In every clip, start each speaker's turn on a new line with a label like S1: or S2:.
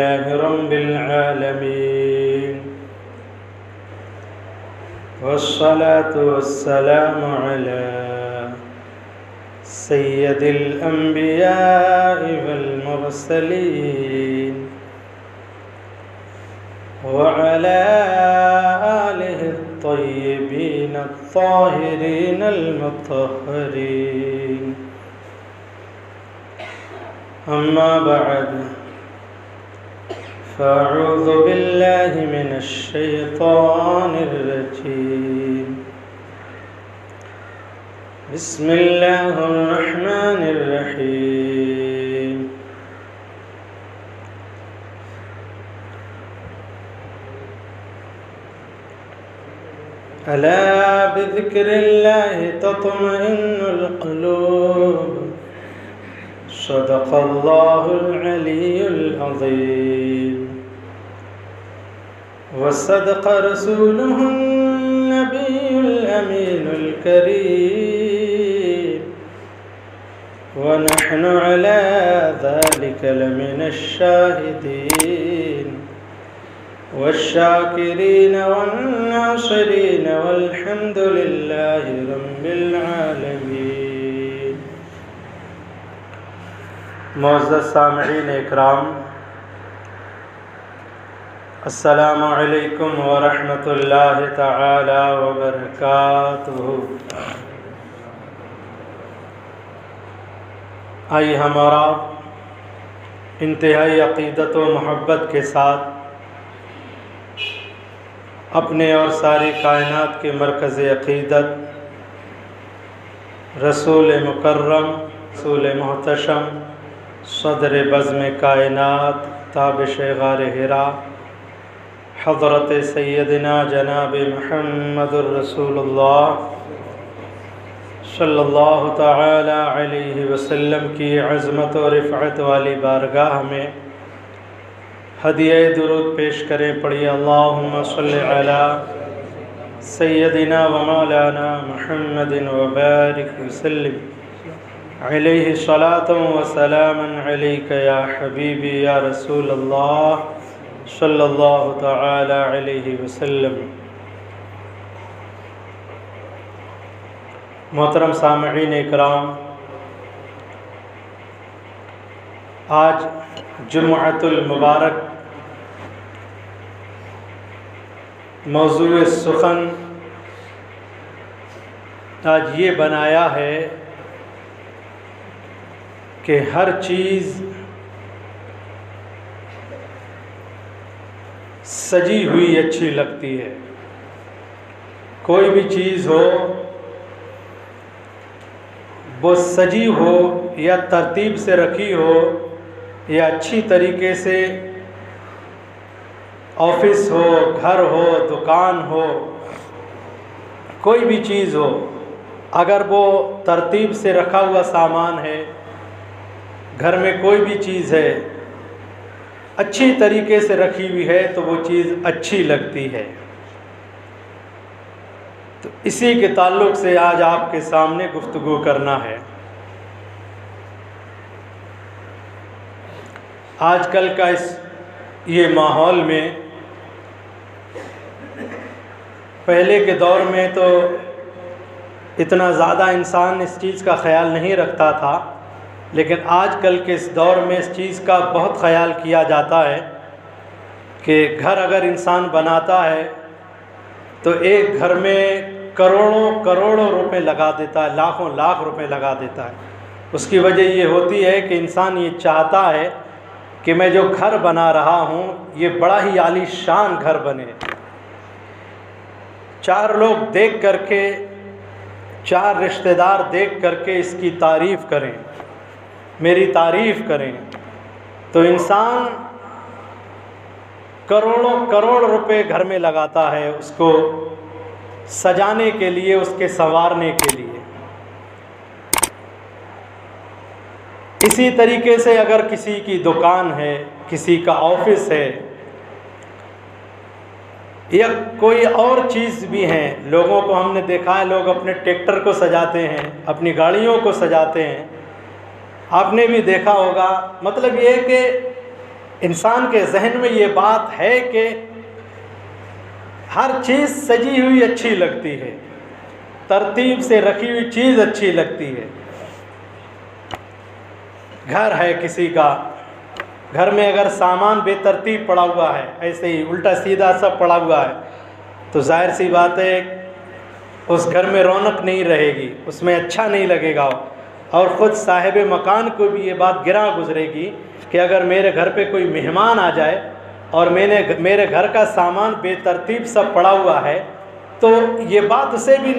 S1: लिल्लाहि रब्बिल आलमीन वस्सलातु वस्सलामु अला सय्यदिल अंबियाइ वल मुरसलीन व अला आलिहि त्वय्यिबीन अत्ताहिरीन अलमुत्तहरीन। अम्मा बअद फ़अऊज़ु बिल्लाहि मिनश शैतानिर रजीम। बिस्मिल्लाहिर रहमानिर रहीम। अला बिज़िक्रिल्लाहि तत्मइन्नुल क़ुलूब। सदक़ल्लाहुल अलीयुल अज़ीम। वसदक़ रसूलुहुन नबियुल अमीनुल करीम। वनहनु अला ज़ालिका लमिनश शाहिदीन वश्शाकिरीन वन्नासिरीन वल्हम्दुलिल्लाहि रब्बिल आलमीन। मुअज़्ज़ज़ सामिईन इकराम, अस्सलामु अलैकुम व रहमतुल्लाहि तआला व बरकातुहू। आइए हमारा इंतहाई अक़ीदत व मोहब्बत के साथ अपने और सारी कायनात के मरकज़ अक़ीदत रसूल मुकर्रम रसूल मोहतशम सदर बज़्म कायनात ताबिश गार हिरा हज़रत सैयदना जनाब मुहम्मदुर रसूलुल्लाह सल्लल्लाहु तआला अलैहि वसल्लम की अज़मत और रिफ़अत वाली बारगाह में हदिया दुरूद पेश करें। पढ़िए अल्लाहुम्मा सल्लि अला सय्यदिना व मौलाना मुहम्मदिन व बारिक वसल्लिम अलैहि सलातु व सलामन अलैका या हबीबी या रसूल अल्लाह सल्लल्लाहु तआला अलैहि वसल्लम। मोहतरम सामईन इकराम, आज जुम्अतुल मुबारक मौज़ूए सुख़न आज ये बनाया है कि हर चीज़ सजी हुई अच्छी लगती है। कोई भी चीज़ हो वो सजी हो या तरतीब से रखी हो या अच्छी तरीके से ऑफिस हो, घर हो, दुकान हो, कोई भी चीज़ हो, अगर वो तरतीब से रखा हुआ सामान है, घर में कोई भी चीज़ है अच्छी तरीके से रखी हुई है तो वो चीज़ अच्छी लगती है। तो इसी के ताल्लुक़ से आज आपके सामने गुफ्तगू करना है। आजकल का ये माहौल में, पहले के दौर में तो इतना ज़्यादा इंसान इस चीज़ का ख़याल नहीं रखता था, लेकिन आजकल के इस दौर में इस चीज़ का बहुत ख़याल किया जाता है कि घर अगर इंसान बनाता है तो एक घर में करोड़ों करोड़ों रुपए लगा देता है, लाखों लाख रुपए लगा देता है। उसकी वजह ये होती है कि इंसान ये चाहता है कि मैं जो घर बना रहा हूँ ये बड़ा ही आलीशान घर बने, चार लोग देख करके, चार रिश्तेदार देख करके इसकी तारीफ़ करें, मेरी तारीफ़ करें। तो इंसान करोड़ों करोड़ रुपए घर में लगाता है उसको सजाने के लिए, उसके संवारने के लिए। इसी तरीके से अगर किसी की दुकान है, किसी का ऑफिस है या कोई और चीज़ भी है, लोगों को हमने देखा है लोग अपने ट्रैक्टर को सजाते हैं, अपनी गाड़ियों को सजाते हैं, आपने भी देखा होगा। मतलब ये है कि इंसान के जहन में ये बात है कि हर चीज़ सजी हुई अच्छी लगती है, तरतीब से रखी हुई चीज़ अच्छी लगती है। घर है किसी का, घर में अगर सामान बेतरतीब पड़ा हुआ है, ऐसे ही उल्टा सीधा सब पड़ा हुआ है, तो जाहिर सी बात है उस घर में रौनक नहीं रहेगी, उसमें अच्छा नहीं लगेगा। और ख़ुद साहिब मकान को भी ये बात गिरा गुजरेगी कि अगर मेरे घर पे कोई मेहमान आ जाए और मेरे घर का सामान बेतरतीब सब पड़ा हुआ है, तो ये बात उसे भी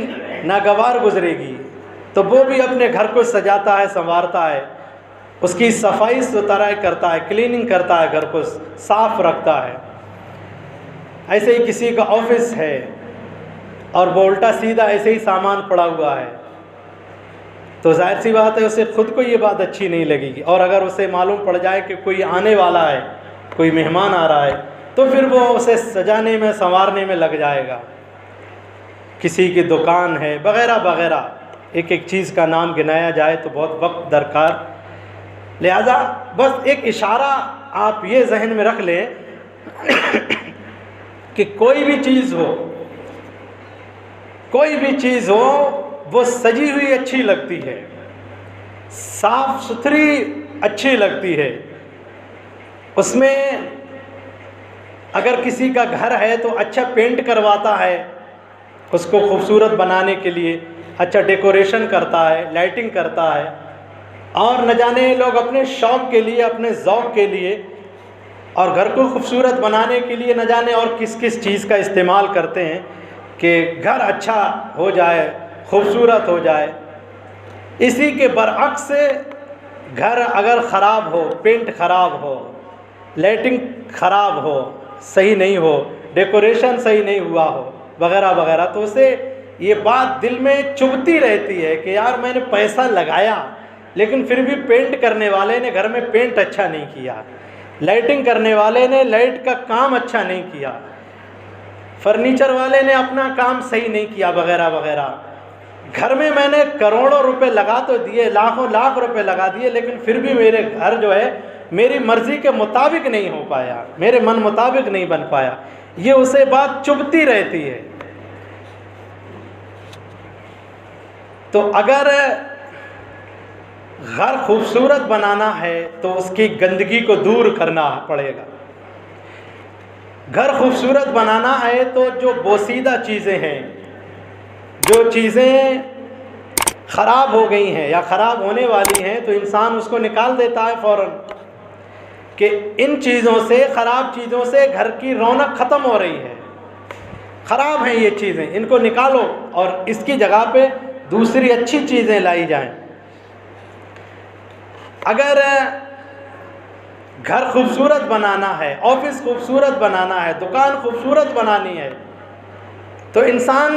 S1: नागवार गुजरेगी। तो वो भी अपने घर को सजाता है, संवारता है, उसकी सफाई सुथराई करता है, क्लीनिंग करता है, घर को साफ रखता है। ऐसे ही किसी का ऑफिस है और वो उल्टा सीधा ऐसे ही सामान पड़ा हुआ है, तो जाहिर सी बात है उसे खुद को ये बात अच्छी नहीं लगेगी। और अगर उसे मालूम पड़ जाए कि कोई आने वाला है, कोई मेहमान आ रहा है, तो फिर वो उसे सजाने में, संवारने में लग जाएगा। किसी की दुकान है वगैरह वगैरह, एक एक चीज़ का नाम गिनाया जाए तो बहुत वक्त दरकार। लिहाजा बस एक इशारा आप ये जहन में रख लें कि कोई भी चीज़ हो, कोई भी चीज़ हो, वो सजी हुई अच्छी लगती है, साफ सुथरी अच्छी लगती है। उसमें अगर किसी का घर है तो अच्छा पेंट करवाता है, उसको खूबसूरत बनाने के लिए अच्छा डेकोरेशन करता है, लाइटिंग करता है। और न जाने लोग अपने शौक़ के लिए, अपने ज़ौक़ के लिए और घर को खूबसूरत बनाने के लिए न जाने और किस किस चीज़ का इस्तेमाल करते हैं कि घर अच्छा हो जाए, खूबसूरत हो जाए। इसी के बरअक्स घर अगर ख़राब हो, पेंट ख़राब हो, लाइटिंग ख़राब हो, सही नहीं हो, डेकोरेशन सही नहीं हुआ हो वगैरह वगैरह, तो उसे ये बात दिल में चुभती रहती है कि यार मैंने पैसा लगाया लेकिन फिर भी पेंट करने वाले ने घर में पेंट अच्छा नहीं किया, लाइटिंग करने वाले ने लाइट का काम अच्छा नहीं किया, फर्नीचर वाले ने अपना काम सही नहीं किया वगैरह वगैरह। घर में मैंने करोड़ों रुपए लगा तो दिए, लाखों लाख रुपए लगा दिए, लेकिन फिर भी मेरे घर जो है मेरी मर्ज़ी के मुताबिक नहीं हो पाया, मेरे मन मुताबिक नहीं बन पाया। ये उसे बात चुभती रहती है। तो अगर घर खूबसूरत बनाना है तो उसकी गंदगी को दूर करना पड़ेगा। घर खूबसूरत बनाना है तो जो बोसीदा चीज़ें हैं, जो चीज़ें ख़राब हो गई हैं या ख़राब होने वाली हैं, तो इंसान उसको निकाल देता है फ़ौरन कि इन चीज़ों से, ख़राब चीज़ों से घर की रौनक ख़त्म हो रही है, ख़राब हैं ये चीज़ें, इनको निकालो और इसकी जगह पे दूसरी अच्छी चीज़ें लाई जाएं। अगर घर खूबसूरत बनाना है, ऑफिस खूबसूरत बनाना है, दुकान खूबसूरत बनानी है, तो इंसान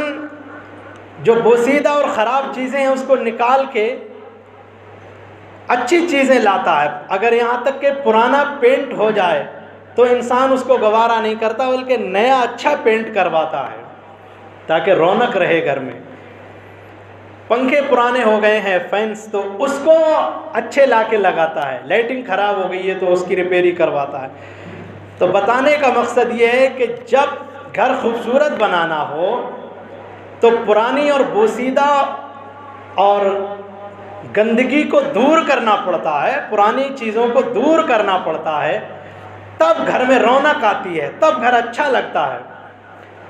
S1: जो बोसीदा और ख़राब चीज़ें हैं उसको निकाल के अच्छी चीज़ें लाता है। अगर यहाँ तक कि पुराना पेंट हो जाए तो इंसान उसको गवारा नहीं करता, बल्कि नया अच्छा पेंट करवाता है ताकि रौनक रहे घर में। पंखे पुराने हो गए हैं, फैंस, तो उसको अच्छे लाके लगाता है। लाइटिंग ख़राब हो गई है तो उसकी रिपेयरिंग करवाता है। तो बताने का मकसद ये है कि जब घर खूबसूरत बनाना हो तो पुरानी और बोसीदा और गंदगी को दूर करना पड़ता है, पुरानी चीज़ों को दूर करना पड़ता है, तब घर में रौनक आती है, तब घर अच्छा लगता है,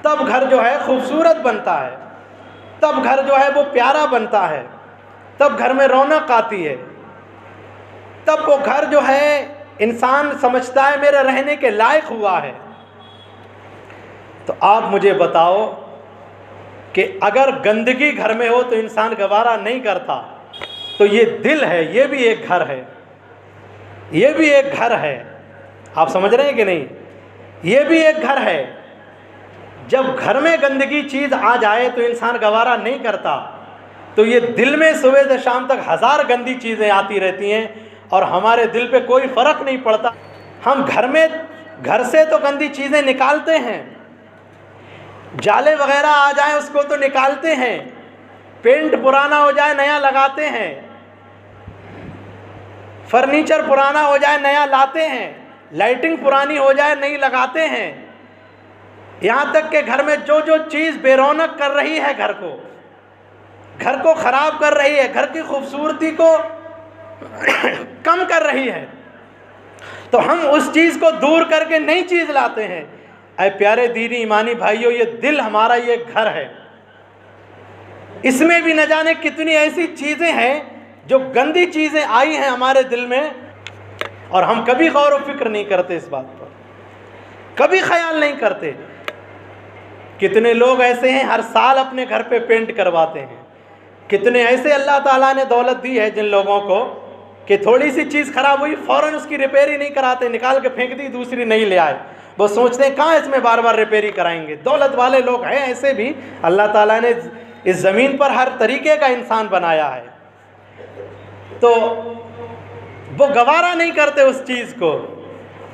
S1: तब घर जो है खूबसूरत बनता है, तब घर जो है वो प्यारा बनता है, तब घर में रौनक आती है, तब वो घर जो है इंसान समझता है मेरे रहने के लायक हुआ है। तो आप मुझे बताओ कि अगर गंदगी घर में हो तो इंसान गवारा नहीं करता, तो ये दिल है, ये भी एक घर है, ये भी एक घर है। आप समझ रहे हैं कि नहीं? ये भी एक घर है। जब घर में गंदगी चीज़ आ जाए तो इंसान गवारा नहीं करता, तो ये दिल में सुबह से शाम तक 1000 गंदी चीज़ें आती रहती हैं और हमारे दिल पे कोई फ़र्क नहीं पड़ता। हम घर से तो गंदी चीज़ें निकालते हैं, जाले वगैरह आ जाए उसको तो निकालते हैं, पेंट पुराना हो जाए नया लगाते हैं, फर्नीचर पुराना हो जाए नया लाते हैं, लाइटिंग पुरानी हो जाए नहीं लगाते हैं। यहाँ तक कि घर में जो जो चीज़ बेरौनक कर रही है घर को ख़राब कर रही है, घर की खूबसूरती को कम कर रही है, तो हम उस चीज़ को दूर करके नई चीज़ लाते हैं। ऐ प्यारे दीनी ईमानी भाइयों, ये दिल हमारा ये घर है, इसमें भी न जाने कितनी ऐसी चीज़ें हैं जो गंदी चीज़ें आई हैं हमारे दिल में, और हम कभी गौर व फिक्र नहीं करते इस बात पर, कभी ख्याल नहीं करते। कितने लोग ऐसे हैं हर साल अपने घर पे पेंट करवाते हैं। कितने ऐसे अल्लाह ताला ने दौलत दी है जिन लोगों को कि थोड़ी सी चीज़ ख़राब हुई फ़ौरन उसकी रिपेयर ही नहीं कराते, निकाल के फेंक दी, दूसरी नहीं ले आए। वो सोचते हैं कहाँ इसमें बार बार रिपेयरी कराएंगे। दौलत वाले लोग हैं ऐसे भी, अल्लाह ताला ने इस ज़मीन पर हर तरीके का इंसान बनाया है, तो वो गवारा नहीं करते उस चीज़ को।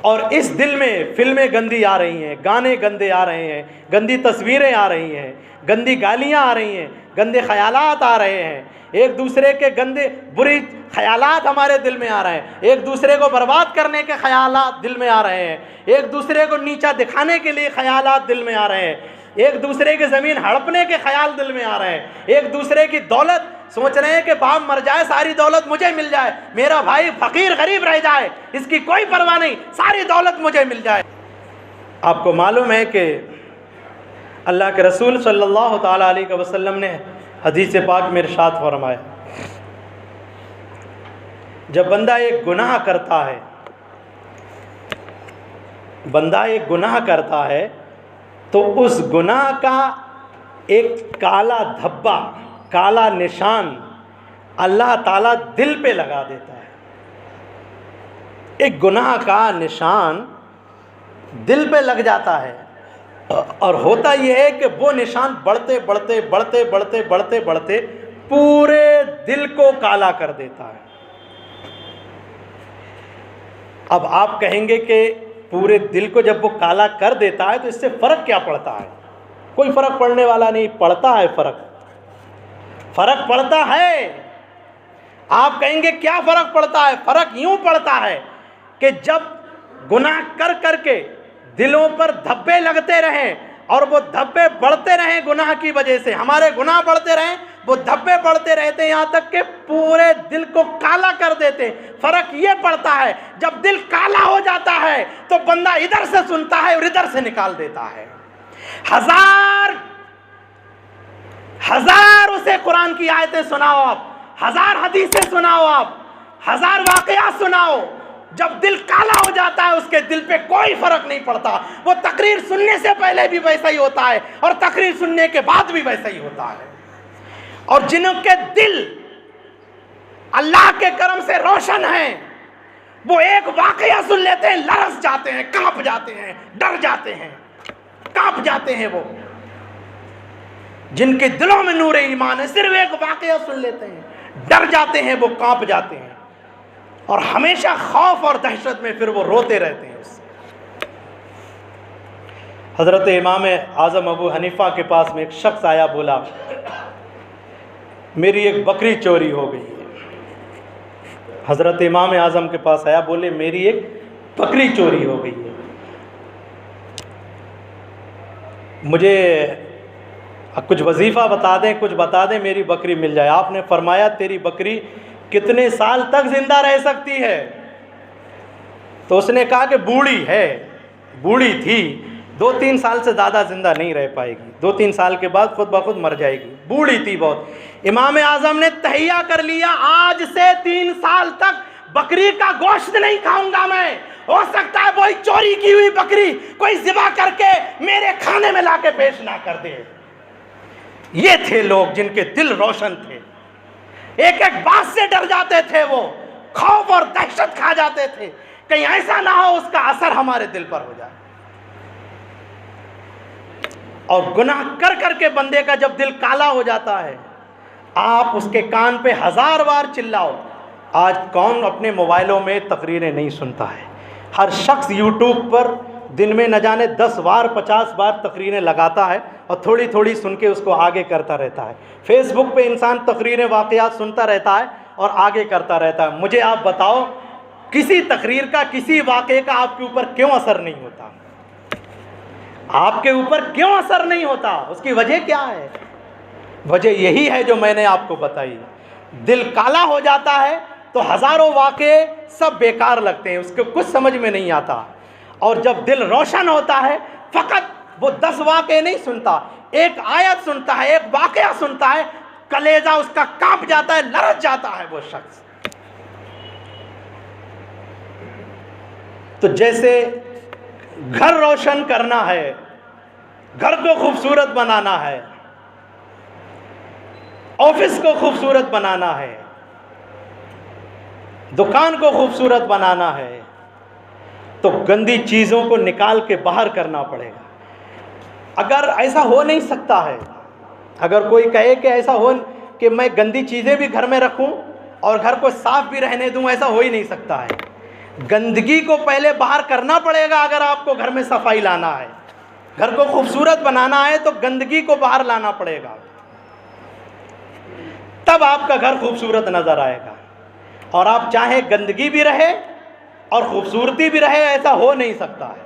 S1: और इस दिल में फिल्में गंदी आ रही हैं, गाने गंदे आ रहे हैं, गंदी तस्वीरें आ रही हैं, गंदी गालियाँ आ रही हैं, गंदे ख्यालात आ रहे हैं, एक दूसरे के गंदे बुरी ख्यालात हमारे दिल में आ रहे हैं, एक दूसरे को बर्बाद करने के ख्यालात दिल में आ रहे हैं, एक दूसरे को नीचा दिखाने के लिए ख्यालात दिल में आ रहे हैं, एक दूसरे की ज़मीन हड़पने के ख्याल दिल में आ रहे हैं, एक दूसरे की दौलत सोच रहे हैं कि बाप मर जाए सारी दौलत मुझे मिल जाए, मेरा भाई फ़कीर गरीब रह जाए, इसकी कोई परवाह नहीं, सारी दौलत मुझे मिल जाए। आपको मालूम है कि अल्लाह के रसूल सल्लल्लाहु ताला अलैहि वसल्लम ने हदीस पाक में इरशाद फरमाया, जब बंदा एक गुनाह करता है, बंदा एक गुनाह करता है तो उस गुनाह का एक काला धब्बा, काला निशान अल्लाह ताला दिल पे लगा देता है। एक गुनाह का निशान दिल पे लग जाता है, और होता यह है कि वो निशान बढ़ते बढ़ते बढ़ते बढ़ते बढ़ते बढ़ते पूरे दिल को काला कर देता है। अब आप कहेंगे कि पूरे दिल को जब वो काला कर देता है तो इससे फ़र्क क्या पड़ता है? कोई फ़र्क पड़ने वाला नहीं। पड़ता है फ़र्क पड़ता है। आप कहेंगे क्या फ़र्क पड़ता है? फ़र्क यूँ पड़ता है कि जब गुनाह कर करके दिलों पर धब्बे लगते रहें और वो धब्बे बढ़ते रहें गुनाह की वजह से, हमारे गुनाह बढ़ते रहें, वो धब्बे बढ़ते रहते हैं यहाँ तक कि पूरे दिल को काला कर देते। फ़र्क ये पड़ता है जब दिल काला हो जाता है तो बंदा इधर से सुनता है और इधर से निकाल देता है। हजार उसे कुरान की आयतें सुनाओ आप, हजार हदीसें सुनाओ आप, हजार वाकया सुनाओ, जब दिल काला हो जाता है उसके दिल पे कोई फर्क नहीं पड़ता। वो तकरीर सुनने से पहले भी वैसा ही होता है और तकरीर सुनने के बाद भी वैसा ही होता है। और जिनके दिल अल्लाह के करम से रोशन हैं, वो एक वाकया सुन लेते हैं, लरस जाते हैं, कांप जाते हैं, डर जाते हैं, कांप जाते हैं। वो जिनके दिलों में नूर ईमान है, सिर्फ एक वाकया सुन लेते हैं, डर जाते हैं, वो कांप जाते हैं, और हमेशा खौफ और दहशत में फिर वो रोते रहते हैं। हज़रत इमाम आज़म अबू हनीफ़ा के पास में एक शख्स आया, बोला मेरी एक बकरी चोरी हो गई है। हज़रत इमाम आज़म के पास आया, बोले मेरी एक बकरी चोरी हो गई है, मुझे कुछ वजीफ़ा बता दें, कुछ बता दें, मेरी बकरी मिल जाए। आपने फरमाया तेरी बकरी कितने साल तक जिंदा रह सकती है? तो उसने कहा कि बूढ़ी है, बूढ़ी थी, 2-3 साल से ज़्यादा ज़िंदा नहीं रह पाएगी, 2-3 साल के बाद खुद ब खुद मर जाएगी, बूढ़ी थी बहुत। इमाम आज़म ने तहैया कर लिया, आज से 3 साल तक बकरी का गोश्त नहीं खाऊंगा मैं। हो सकता है वही चोरी की हुई बकरी कोई ज़िबा करके मेरे खाने में लाके पेश ना कर दे। ये थे लोग जिनके दिल रोशन थे, एक एक बात से डर जाते थे, वो खौफ और दहशत खा जाते थे, कहीं ऐसा ना हो उसका असर हमारे दिल पर हो जाए। और गुनाह कर करके बंदे का जब दिल काला हो जाता है, आप उसके कान पे 1000 बार चिल्लाओ। आज कौन अपने मोबाइलों में तकरीरें नहीं सुनता है? हर शख्स यूट्यूब पर दिन में न जाने 10 बार 50 बार तकरीरें लगाता है और थोड़ी थोड़ी सुन के उसको आगे करता रहता है। फेसबुक पे इंसान तकरीरें वाक़यात सुनता रहता है और आगे करता रहता है। मुझे आप बताओ किसी तकरीर का, किसी वाक़े का आपके ऊपर क्यों असर नहीं होता? आपके ऊपर क्यों असर नहीं होता? उसकी वजह क्या है? वजह यही है जो मैंने आपको बताई। दिल काला हो जाता है तो हज़ारों वाक़े सब बेकार लगते हैं, उसको कुछ समझ में नहीं आता। और जब दिल रोशन होता है, फ़कत वो 10 वाक़े नहीं सुनता, एक आयत सुनता है, एक वाक़या सुनता है, कलेजा उसका कांप जाता है, लरज़ जाता है वो शख्स। तो जैसे घर रोशन करना है, घर को खूबसूरत बनाना है, ऑफिस को खूबसूरत बनाना है, दुकान को खूबसूरत बनाना है, तो गंदी चीज़ों को निकाल के बाहर करना पड़ेगा। अगर ऐसा हो नहीं सकता है, अगर कोई कहे कि ऐसा हो कि मैं गंदी चीज़ें भी घर में रखूं और घर को साफ भी रहने दूं, ऐसा हो ही नहीं सकता है। गंदगी को पहले बाहर करना पड़ेगा। अगर आपको घर में सफाई लाना है, घर को खूबसूरत बनाना है, तो गंदगी को बाहर लाना पड़ेगा, तब आपका घर खूबसूरत नज़र आएगा। और आप चाहे गंदगी भी रहे और खूबसूरती भी रहे, ऐसा हो नहीं सकता है।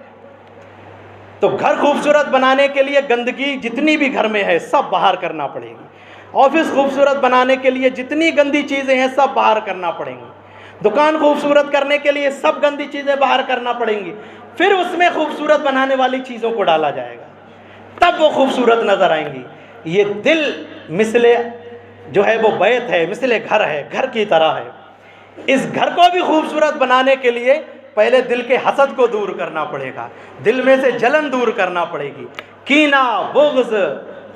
S1: तो घर खूबसूरत बनाने के लिए गंदगी जितनी भी घर में है सब बाहर करना पड़ेगी। ऑफिस खूबसूरत बनाने के लिए जितनी गंदी चीज़ें हैं सब बाहर करना पड़ेंगी। दुकान खूबसूरत करने के लिए सब गंदी चीज़ें बाहर करना पड़ेंगी, फिर उसमें खूबसूरत बनाने वाली चीज़ों को डाला जाएगा, तब वो खूबसूरत नज़र आएंगी। ये दिल मिसले जो है वो बैत है, मिसले घर है, घर की तरह है। इस घर को भी खूबसूरत बनाने के लिए पहले दिल के हसद को दूर करना पड़ेगा, दिल में से जलन दूर करना पड़ेगी। कीना, बुग़्ज़,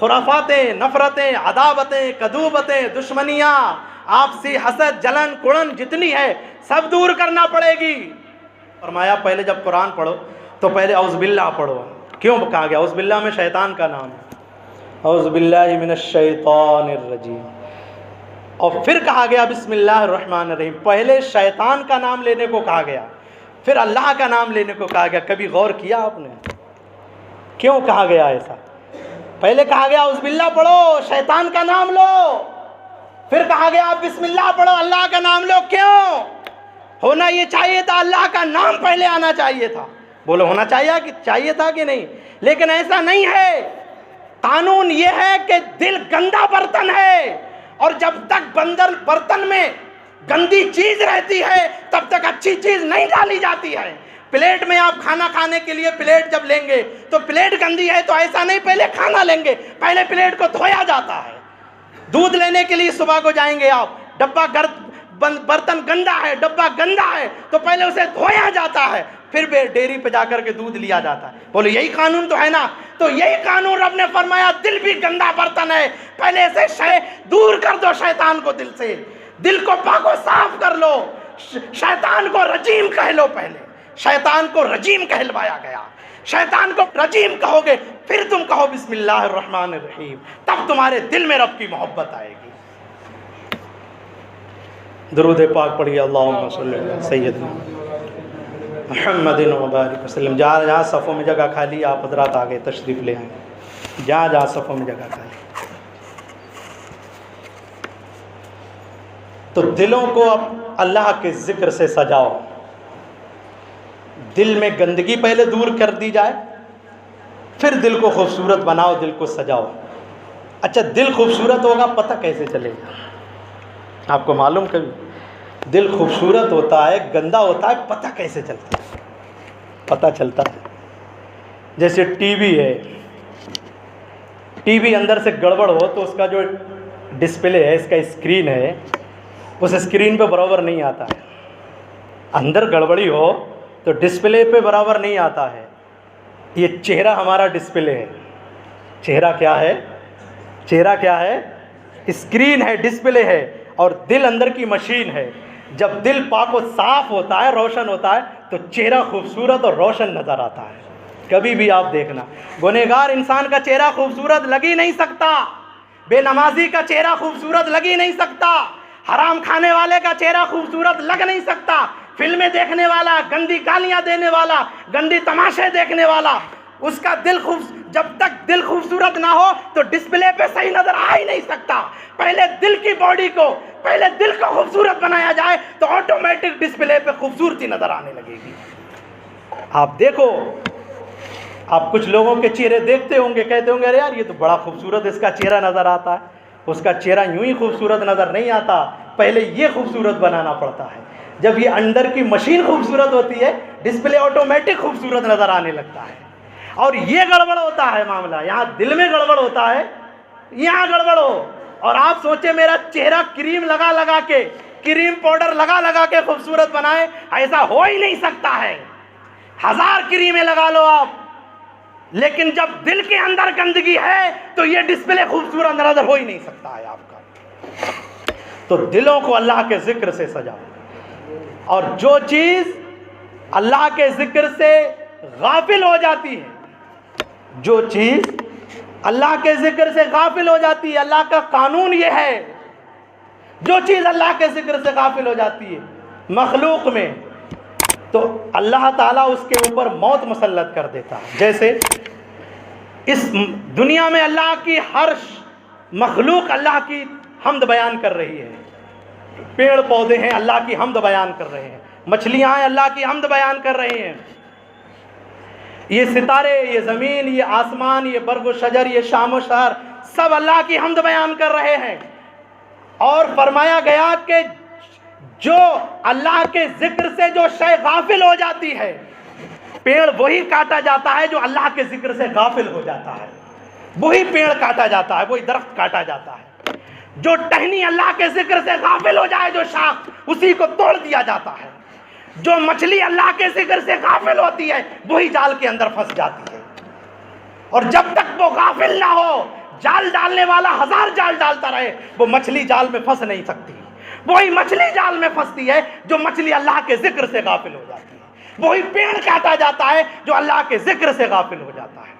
S1: खुराफातें, नफ़रतें, अदावतें, कदूबतें, दुश्मनियाँ, आपसी हसद, जलन, कुड़न जितनी है सब दूर करना पड़ेगी। फरमाया पहले जब कुरान पढ़ो तो पहले औज़ुबिल्लाह पढ़ो। क्यों कहा गया? औज़ुबिल्लाह में शैतान का नाम है, औज़ुबिल्लाहि मिनश्शैतानिर्रजीम। और फिर कहा गया बिस्मिल्लाहिर्रहमानिर्रहीम। पहले शैतान का नाम लेने को कहा गया, फिर अल्लाह का नाम लेने को कहा गया। कभी गौर किया आपने क्यों कहा गया ऐसा? पहले कहा गया औज़ुबिल्लाह पढ़ो, शैतान का नाम लो, फिर कहा गया आप बिस्मिल्लाह पढ़ो, अल्लाह का नाम लो। क्यों? होना ये चाहिए था, अल्लाह का नाम पहले आना चाहिए था। बोलो होना चाहिए था कि नहीं? लेकिन ऐसा नहीं है। कानून ये है कि दिल गंदा बर्तन है, और जब तक बर्तन में गंदी चीज रहती है तब तक अच्छी चीज नहीं डाली जाती है। प्लेट में आप खाना खाने के लिए प्लेट जब लेंगे तो प्लेट गंदी है तो ऐसा नहीं पहले खाना लेंगे, पहले प्लेट को धोया जाता है। दूध लेने के लिए सुबह को जाएंगे आप, डब्बा बर्तन गंदा है, डब्बा गंदा है, तो पहले उसे धोया जाता है, फिर डेयरी पे जाकर के दूध लिया जाता है। बोलो यही कानून तो है ना? तो यही कानून रब ने फरमाया, दिल भी गंदा बर्तन है, पहले से दूर कर दो शैतान को दिल से, दिल को पाको साफ कर लो। शैतान को रजीम कह लो, पहले शैतान को रजीम कहलवाया गया। शैतान को रजीम कहोगे फिर तुम कहो बिस्मिल्लाहिर्रहमानिर्रहीम, तब तुम्हारे दिल में रब की मोहब्बत आएगी। दुरूद पाक पढ़िए, अल्लाहुम्मा सल्ली अला सय्यदना मुहम्मदिन व बारिक वसल्लम। जहाँ जहाँ सफ़ों में जगह खाली, आप हज़रात आगे तशरीफ़ ले आए, जहाँ जहाँ सफ़ों में जगह खाली। तो दिलों को अब अल्लाह के ज़िक्र से सजाओ। दिल में गंदगी पहले दूर कर दी जाए, फिर दिल को खूबसूरत बनाओ, दिल को सजाओ। अच्छा, दिल खूबसूरत होगा पता कैसे चलेगा? आपको मालूम कभी दिल खूबसूरत होता है, गंदा होता है, पता कैसे चलता है? पता चलता है जैसे टीवी है, टीवी अंदर से गड़बड़ हो तो उसका जो डिस्प्ले है, इसका स्क्रीन है, उस स्क्रीन पे बराबर नहीं आता है। अंदर गड़बड़ी हो तो डिस्प्ले पे बराबर नहीं आता है। ये चेहरा हमारा डिस्प्ले है। चेहरा क्या है? चेहरा क्या है? स्क्रीन है, डिस्प्ले है, और दिल अंदर की मशीन है। जब दिल पाक और साफ होता है, रोशन होता है, तो चेहरा खूबसूरत और रोशन नज़र आता है। कभी भी आप देखना, गुनहगार इंसान का चेहरा खूबसूरत लग ही नहीं सकता, बेनमाजी का चेहरा खूबसूरत लग ही नहीं सकता, हराम खाने वाले का चेहरा खूबसूरत लग नहीं सकता, फिल्में देखने वाला, गंदी गालियाँ देने वाला, गंदी तमाशे देखने वाला, उसका जब तक दिल खूबसूरत ना हो तो डिस्प्ले पे सही नजर आ ही नहीं सकता। पहले दिल की बॉडी को, पहले दिल को खूबसूरत बनाया जाए तो ऑटोमेटिक डिस्प्ले पे खूबसूरती नजर आने लगेगी। आप देखो, आप कुछ लोगों के चेहरे देखते होंगे, कहते होंगे अरे यार ये तो बड़ा खूबसूरत इसका चेहरा नजर आता है। उसका चेहरा यूं ही खूबसूरत नजर नहीं आता, पहले ये खूबसूरत बनाना पड़ता है। जब ये अंदर की मशीन खूबसूरत होती है, डिस्प्ले ऑटोमेटिक खूबसूरत नजर आने लगता है। और ये गड़बड़ होता है मामला, यहाँ दिल में गड़बड़ होता है, यहाँ गड़बड़ हो और आप सोचे मेरा चेहरा क्रीम लगा लगा के, क्रीम पाउडर लगा लगा के खूबसूरत बनाए, ऐसा हो ही नहीं सकता है। 1000 क्रीमें लगा लो आप, लेकिन जब दिल के अंदर गंदगी है तो ये डिस्प्ले खूबसूरत नजर हो ही नहीं सकता है आपका। तो दिलों को अल्लाह के जिक्र से सजाओ, और जो चीज अल्लाह के जिक्र से गाफिल हो जाती है, जो चीज अल्लाह के जिक्र से गाफिल हो जाती है, अल्लाह का कानून ये है, जो चीज अल्लाह के जिक्र से गाफिल हो जाती है मखलूक में, तो अल्लाह ताला उसके ऊपर मौत मुसल्लत कर देता है। जैसे इस दुनिया में अल्लाह की हर मखलूक अल्लाह की हम्द बयान कर रही है। पेड़ पौधे हैं, अल्लाह की हम्द बयान कर रहे हैं, मछलियां हैं, अल्लाह की हम्द बयान कर रहे हैं, ये सितारे, ये ज़मीन, ये आसमान, ये बर्ग शजर, ये शाम शहर, सब अल्लाह की हम्द बयान कर रहे हैं। और फरमाया गया कि जो अल्लाह के जिक्र से जो शय गाफिल हो जाती है, पेड़ वही काटा जाता है जो अल्लाह के जिक्र से गाफिल हो जाता है, वही पेड़ काटा जाता है, वही दरख्त काटा जाता है। जो टहनी अल्लाह के जिक्र से गाफिल हो जाए, जो शाख, उसी को तोड़ दिया जाता है। जो मछली अल्लाह के जिक्र से गाफिल होती है वही जाल के अंदर फंस जाती है। और जब तक वो गाफिल ना हो, जाल डालने वाला 1000 जाल डालता रहे, वो मछली जाल में फंस नहीं सकती। वही मछली जाल में फंसती है जो मछली अल्लाह के जिक्र से गाफिल हो जाती है। वही पेड़ काटा जाता है जो अल्लाह के जिक्र से गाफिल हो जाता है।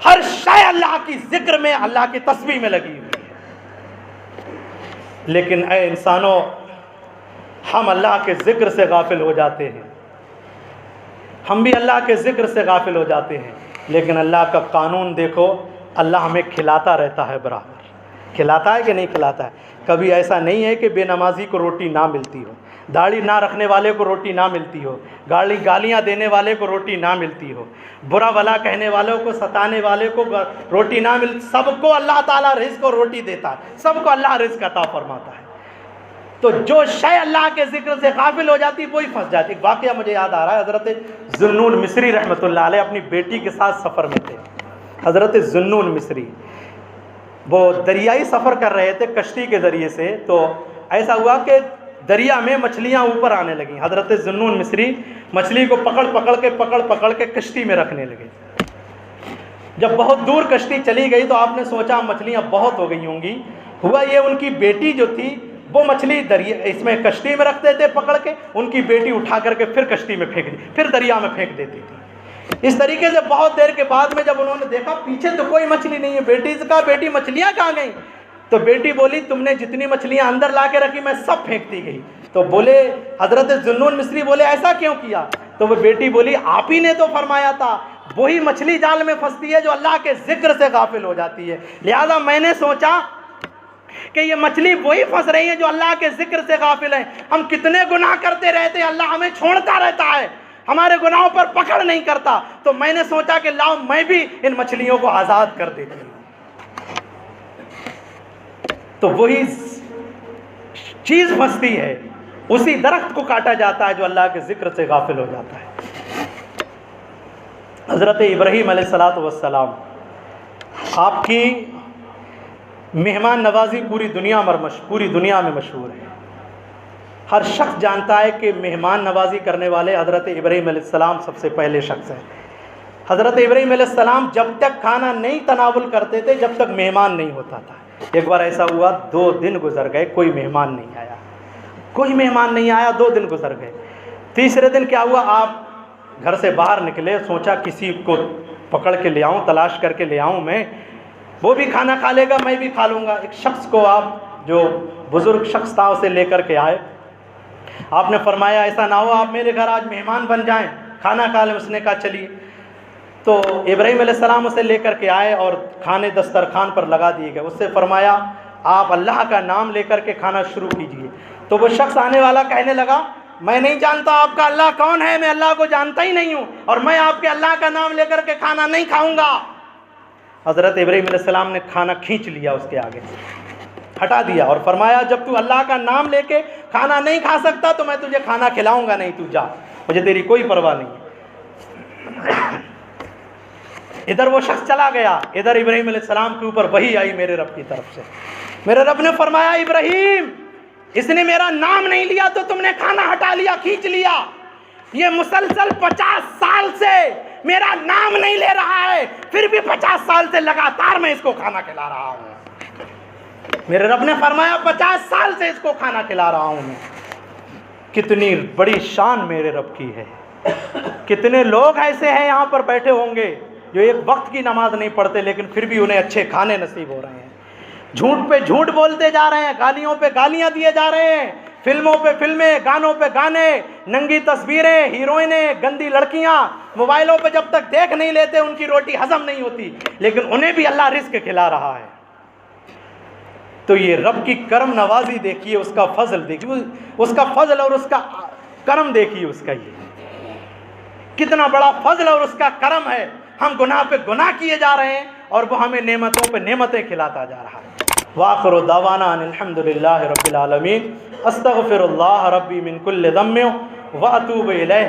S1: हर शय अल्लाह की जिक्र में, अल्लाह की तस्बीह में लगी हुई है। लेकिन ऐ इंसानों, हम अल्लाह के जिक्र से गाफिल हो जाते हैं, हम भी अल्लाह के जिक्र से गाफिल हो जाते हैं। लेकिन अल्लाह का कानून देखो, अल्लाह हमें खिलाता रहता है, बराबर खिलाता है कि नहीं खिलाता है। कभी ऐसा नहीं है कि बेनमाजी को रोटी ना मिलती हो, दाढ़ी ना रखने वाले को रोटी ना मिलती हो, गालियाँ देने वाले को रोटी ना मिलती हो, बुरा भला कहने वालों को, सताने वाले को रोटी ना मिल, सबको अल्लाह ताला रिज़्क़ और रोटी देता है, सबको अल्लाह रिज़्क़ अता फरमाता है। तो जो शय अल्लाह के जिक्र से गाफिल हो जाती वही फंस जाती। एक वाक़या मुझे याद आ रहा है, हज़रत ज़ुन्नून मिस्री रहमतुल्लाह अलैह अपनी बेटी के साथ सफ़र में थे। हज़रत ज़ुन्नून मिस्री वो दरियाई सफ़र कर रहे थे कश्ती के ज़रिए से, तो ऐसा हुआ कि दरिया में मछलियाँ ऊपर आने लगीं। हज़रत ज़ुन्नून मिस्री मछली को पकड़ पकड़ के कश्ती में रखने लगे। जब बहुत दूर कश्ती चली गई तो आपने सोचा मछलियाँ बहुत हो गई होंगी। हुआ ये, उनकी बेटी जो थी वो मछली दरिया इसमें कश्ती में रखते थे पकड़ के, उनकी बेटी उठा करके फिर कश्ती में फेंक दी, फिर दरिया में फेंक देती थी। इस तरीके से बहुत देर के बाद में जब उन्होंने देखा पीछे तो कोई मछली नहीं है, बेटी से कहा बेटी मछलियाँ कहाँ गई? तो बेटी बोली तुमने जितनी मछलियाँ अंदर ला के रखी मैं सब फेंक दी गई। तो बोले हज़रत ज़ुन्नून मिस्री बोले ऐसा क्यों किया? तो वो बेटी बोली आप ही ने तो फरमाया था वही मछली जाल में फंसती है जो अल्लाह के जिक्र से गाफिल हो जाती है, लिहाजा मैंने सोचा कि ये मछली वही फंस रही है जो अल्लाह के जिक्र से गाफिल है। हम कितने गुनाह करते रहते हैं, अल्लाह हमें छोड़ता रहता है, हमारे गुनाहों पर पकड़ नहीं करता। तो मैंने सोचा कि लाओ मैं भी इन मछलियों को आज़ाद कर देती हूँ। तो वही चीज़ फंसती है, उसी दरख्त को काटा जाता है जो अल्लाह के जिक्र से गाफिल हो जाता है। हज़रत इब्राहीम अलैहिस्सलातु वस्सलाम, आपकी मेहमान नवाजी पूरी दुनिया में मशहूर है। हर शख्स जानता है कि मेहमान नवाजी करने वाले हज़रत इब्राहीम अलैहिस्सलाम सबसे पहले शख्स हैं। हज़रत इब्राहीम अलैहिस्सलाम जब तक खाना नहीं तनावुल करते थे जब तक मेहमान नहीं होता था। एक बार ऐसा हुआ 2 दिन गुजर गए, कोई मेहमान नहीं आया, 2 दिन गुजर गए। तीसरे दिन क्या हुआ, आप घर से बाहर निकले, सोचा किसी को पकड़ के ले आऊँ, तलाश करके ले आऊँ मैं, वो भी खाना खा लेगा मैं भी खा लूँगा। एक शख्स को आप जो बुज़ुर्ग शख्स था उसे लेकर के आए। आपने फरमाया ऐसा ना हो आप मेरे घर आज मेहमान बन जाएं, खाना खा लें। उसने कहा चलिए। तो इब्राहीम अलैहिस्सलाम उसे लेकर के आए और खाने दस्तरखान पर लगा दिए गए। उससे फरमाया आप अल्लाह का नाम लेकर के खाना शुरू कीजिए। तो वो शख्स आने वाला कहने लगा मैं नहीं जानता आपका अल्लाह कौन है, मैं अल्लाह को जानता ही नहीं हूँ और मैं आपके अल्लाह का नाम लेकर के खाना नहीं खाऊंगा। हज़रत इब्राहीम अलैहिस्सलाम ने खाना खींच लिया, उसके आगे हटा दिया और फरमाया जब तू अल्लाह का नाम लेके खाना नहीं खा सकता तो मैं तुझे खाना खिलाऊंगा नहीं, तू जा, मुझे तेरी कोई परवाह नहीं है। इधर वो शख्स चला गया, इधर इब्राहीम अलैहिस्सलाम के ऊपर वही आई मेरे रब की तरफ से। मेरे रब ने फरमाया इब्राहीम इसने मेरा नाम नहीं लिया तो तुमने खाना हटा लिया, खींच लिया। ये मुसलसल 50 साल से मेरा नाम नहीं ले रहा है, फिर भी 50 साल से लगातार मैं इसको खाना खिला रहा हूँ। मेरे रब ने फरमाया 50 साल से इसको खाना खिला रहा हूँ मैं। कितनी बड़ी शान मेरे रब की है। कितने लोग ऐसे हैं यहाँ पर बैठे होंगे जो एक वक्त की नमाज नहीं पढ़ते लेकिन फिर भी उन्हें अच्छे खाने नसीब हो रहे हैं। झूठ पे झूठ बोलते जा रहे हैं, गालियों पे गालियां दिए जा रहे हैं, फिल्मों पे फिल्में, गानों पे गाने, नंगी तस्वीरें, हीरोइनें, गंदी लड़कियां, मोबाइलों पे जब तक देख नहीं लेते उनकी रोटी हजम नहीं होती, लेकिन उन्हें भी अल्लाह रिस्क खिला रहा है। तो ये रब की करम नवाजी देखिए, उसका फजल देखिए, उसका फजल और उसका करम देखिए, उसका ये कितना बड़ा फजल और उसका करम है। हम गुनाह पे गुनाह किए जा रहे हैं और वो हमें नेमतों पे नेमतें खिलाता जा रहा है। वाखिरु दावाना अनिल हम्दुलिल्लाहि रब्बिल आलमीन, अस्तगफिरुल्लाह रब्बी मिन कुल्लि ज़म्बिन व अतूबु इलैह।